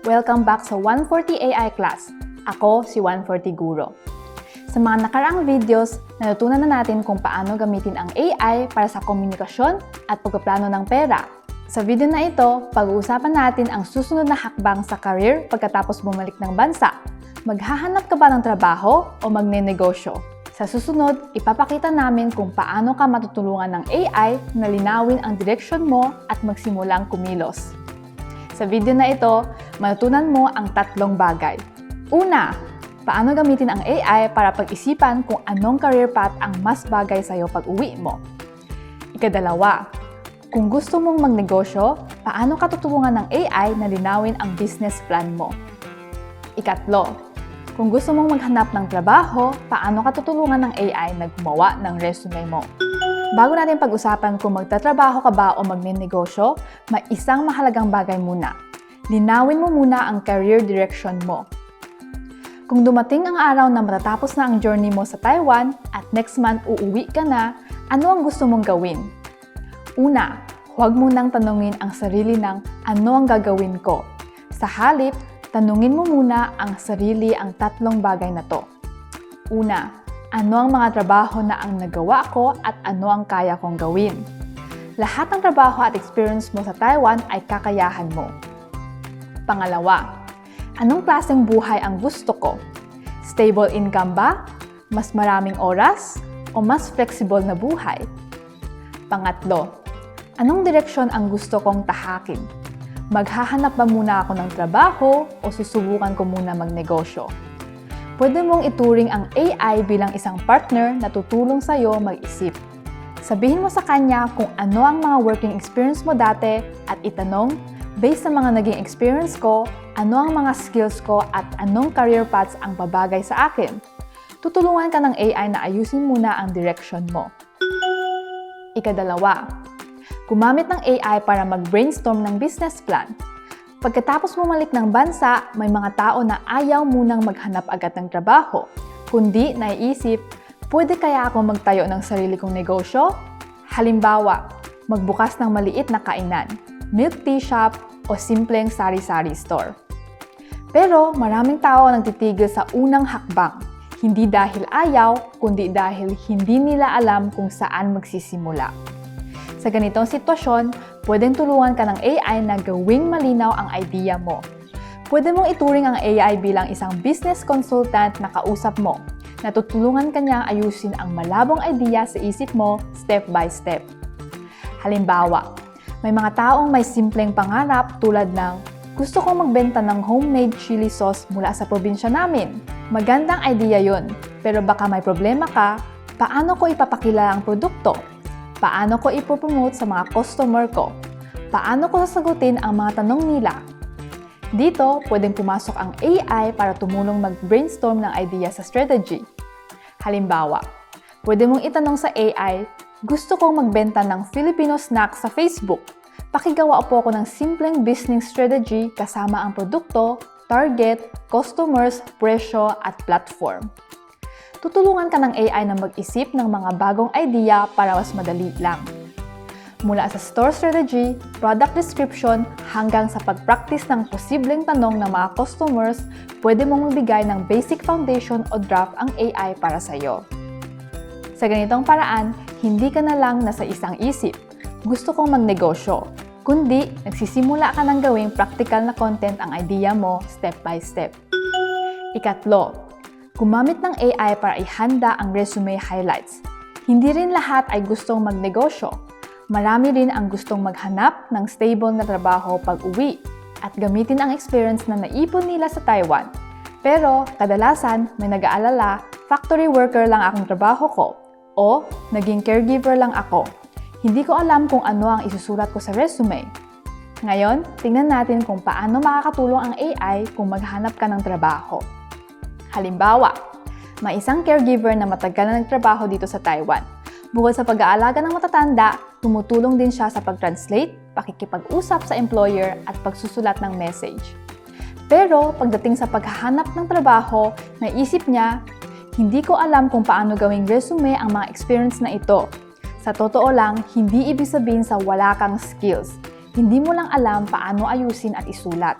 Welcome back sa 140 AI class. Ako si 140 Guro. Sa mga nakaraang videos, natutunan na natin kung paano gamitin ang AI para sa komunikasyon at pagpaplano ng pera. Sa video na ito, pag-uusapan natin ang susunod na hakbang sa career pagkatapos bumalik ng bansa. Maghahanap ka ba ng trabaho o magnenegosyo? Sa susunod, ipapakita namin kung paano ka matutulungan ng AI na linawin ang direksyon mo at magsimulang kumilos. Sa video na ito, matutunan mo ang tatlong bagay. Una, paano gamitin ang AI para pag-isipan kung anong career path ang mas bagay sa'yo pag-uwi mo. Ikadalawa, kung gusto mong magnegosyo, paano ka tutulungan ng AI na linawin ang business plan mo. Ikatlo, kung gusto mong maghanap ng trabaho, paano ka tutulungan ng AI na gumawa ng resume mo. Bago natin pag-usapan kung magtatrabaho ka ba o magnenegosyo, may isang mahalagang bagay muna. Linawin mo muna ang career direction mo. Kung dumating ang araw na matatapos na ang journey mo sa Taiwan at next month uuwi ka na, ano ang gusto mong gawin? Una, huwag munang tanungin ang sarili ng ano ang gagawin ko. Sa halip, tanungin mo muna ang sarili ang tatlong bagay na to. Una, ano ang mga trabaho na ang nagawa ko at ano ang kaya kong gawin? Lahat ng trabaho at experience mo sa Taiwan ay kakayahan mo. Pangalawa, anong klaseng buhay ang gusto ko? Stable income ba? Mas maraming oras? O mas flexible na buhay? Pangatlo, anong direksyon ang gusto kong tahakin? Maghahanap ba muna ako ng trabaho o susubukan ko muna magnegosyo? Pwede mong ituring ang AI bilang isang partner na tutulong sa'yo mag-isip. Sabihin mo sa kanya kung ano ang mga working experience mo dati at itanong, based sa mga naging experience ko, ano ang mga skills ko at anong career paths ang babagay sa akin. Tutulungan ka ng AI na ayusin muna ang direction mo. Ikadalawa, gumamit ng AI para mag-brainstorm ng business plan. Pagkatapos bumalik ng bansa, may mga tao na ayaw munang maghanap agad ng trabaho. Kundi naiisip, pwede kaya ako magtayo ng sarili kong negosyo? Halimbawa, magbukas ng maliit na kainan, milk tea shop o simpleng sari-sari store. Pero maraming tao ang nagtitigil sa unang hakbang. Hindi dahil ayaw, kundi dahil hindi nila alam kung saan magsisimula. Sa ganitong sitwasyon, pwedeng tulungan ka ng AI na gawing malinaw ang idea mo. Pwede mong ituring ang AI bilang isang business consultant na kausap mo, na tutulungan ka niyang ayusin ang malabong idea sa isip mo step by step. Halimbawa, may mga taong may simpleng pangarap tulad ng, gusto kong magbenta ng homemade chili sauce mula sa probinsya namin. Magandang idea yon, pero baka may problema ka, paano ko ipapakilala ang produkto? Paano ko ipopromote sa mga customer ko? Paano ko sasagutin ang mga tanong nila? Dito, pwedeng pumasok ang AI para tumulong mag-brainstorm ng idea sa strategy. Halimbawa, pwede mong itanong sa AI, gusto kong magbenta ng Filipino snacks sa Facebook. Pakigawa po ako ng simpleng business strategy kasama ang produkto, target, customers, presyo at platform. Tutulungan ka ng AI na mag-isip ng mga bagong idea para mas madali lang. Mula sa store strategy, product description, hanggang sa pag-practice ng posibleng tanong ng mga customers, pwede mong magbigay ng basic foundation o draft ang AI para sa iyo. Sa ganitong paraan, hindi ka na lang nasa isang isip, gusto kong magnegosyo, kundi nagsisimula ka ng gawing practical na content ang idea mo step by step. Ikatlo, gumamit ng AI para ihanda ang resume highlights. Hindi rin lahat ay gustong magnegosyo. Marami rin ang gustong maghanap ng stable na trabaho pag-uwi at gamitin ang experience na naipon nila sa Taiwan. Pero kadalasan may nag-aalala, factory worker lang akong trabaho ko o naging caregiver lang ako. Hindi ko alam kung ano ang isusulat ko sa resume. Ngayon, tingnan natin kung paano makakatulong ang AI kung maghanap ka ng trabaho. Halimbawa, may isang caregiver na matagal na nagtrabaho dito sa Taiwan. Bukod sa pag-aalaga ng matatanda, tumutulong din siya sa pag-translate, pakikipag-usap sa employer at pagsusulat ng message. Pero pagdating sa paghahanap ng trabaho, naisip niya, hindi ko alam kung paano gawing resume ang mga experience na ito. Sa totoo lang, hindi ibig sabihin sa wala kang skills. Hindi mo lang alam paano ayusin at isulat.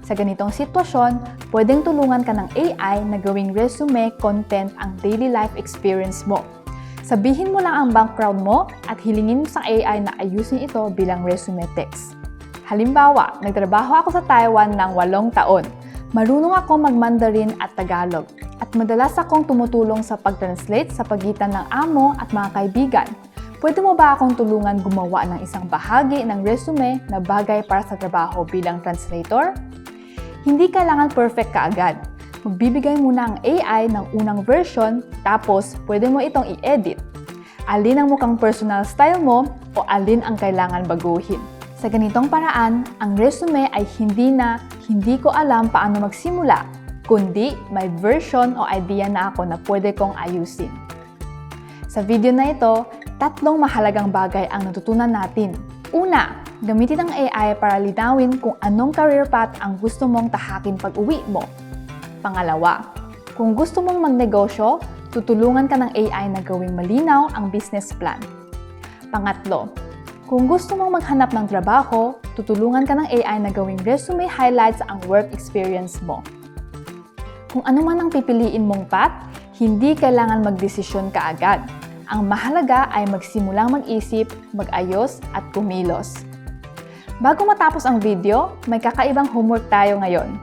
Sa ganitong sitwasyon, pwedeng tulungan ka ng AI na gawing resume content ang daily life experience mo. Sabihin mo lang ang background mo at hilingin mo sa AI na ayusin ito bilang resume text. Halimbawa, nagtrabaho ako sa Taiwan ng 8 taon. Marunong ako mag-Mandarin at Tagalog at madalas akong tumutulong sa pag-translate sa pagitan ng amo at mga kaibigan. Pwede mo ba akong tulungan gumawa ng isang bahagi ng resume na bagay para sa trabaho bilang translator? Hindi kailangan perfect ka agad. Magbibigay muna ang AI ng unang version, tapos pwede mo itong i-edit. Alin ang mukhang personal style mo o alin ang kailangan baguhin. Sa ganitong paraan, ang resume ay hindi ko alam paano magsimula, kundi may version o idea na ako na pwede kong ayusin. Sa video na ito, 3 mahalagang bagay ang natutunan natin. Una, gamitin ang AI para linawin kung anong career path ang gusto mong tahakin pag-uwi mo. Pangalawa, kung gusto mong magnegosyo, tutulungan ka ng AI na gawing malinaw ang business plan. Pangatlo, kung gusto mong maghanap ng trabaho, tutulungan ka ng AI na gawing resume highlights ang work experience mo. Kung ano man ang pipiliin mong path, hindi kailangan magdesisyon ka agad. Ang mahalaga ay magsimulang mag-isip, mag-ayos at kumilos. Bago matapos ang video, may kakaibang homework tayo ngayon.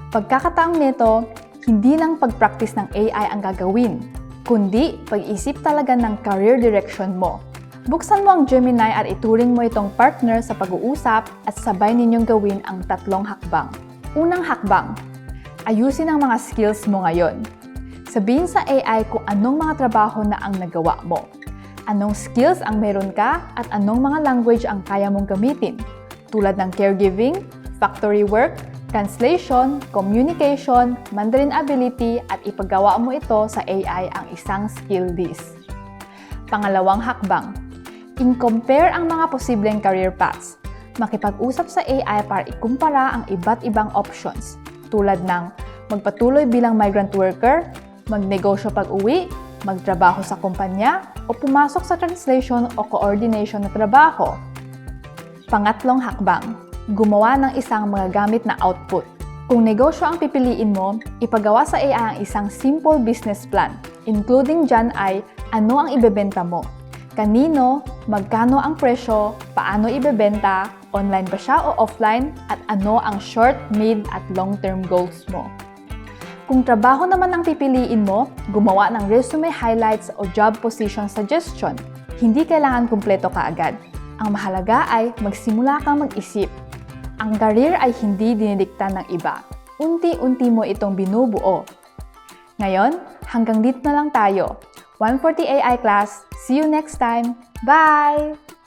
Pagkakataong nito, hindi lang pag-practice ng AI ang gagawin, kundi pag-isip talaga ng career direction mo. Buksan mo ang Gemini at ituring mo itong partner sa pag-uusap at sabay ninyong gawin ang 3 hakbang. Unang hakbang, ayusin ang mga skills mo ngayon. Sabihin sa AI kung anong mga trabaho na ang nagawa mo. Anong skills ang meron ka at anong mga language ang kaya mong gamitin, tulad ng caregiving, factory work, translation, communication, Mandarin ability at ipagawa mo ito sa AI ang isang skill list. Pangalawang hakbang, i-compare ang mga posibleng career paths. Makipag-usap sa AI para ikumpara ang iba't ibang options, tulad ng magpatuloy bilang migrant worker, magnegosyo pag-uwi, magtrabaho sa kumpanya, o pumasok sa translation o coordination na trabaho. Pangatlong hakbang, gumawa ng isang magagamit na output. Kung negosyo ang pipiliin mo, ipagawa sa AI ang isang simple business plan, including dyan ay ano ang ibebenta mo, kanino, magkano ang presyo, paano ibebenta, online ba siya o offline, at ano ang short, mid, at long-term goals mo. Kung trabaho naman ang pipiliin mo, gumawa ng resume highlights o job position suggestion. Hindi kailangan kumpleto kaagad. Ang mahalaga ay magsimula kang mag-isip. Ang career ay hindi dinidikta ng iba. Unti-unti mo itong binubuo. Ngayon, hanggang dito na lang tayo. 140 AI class. See you next time. Bye!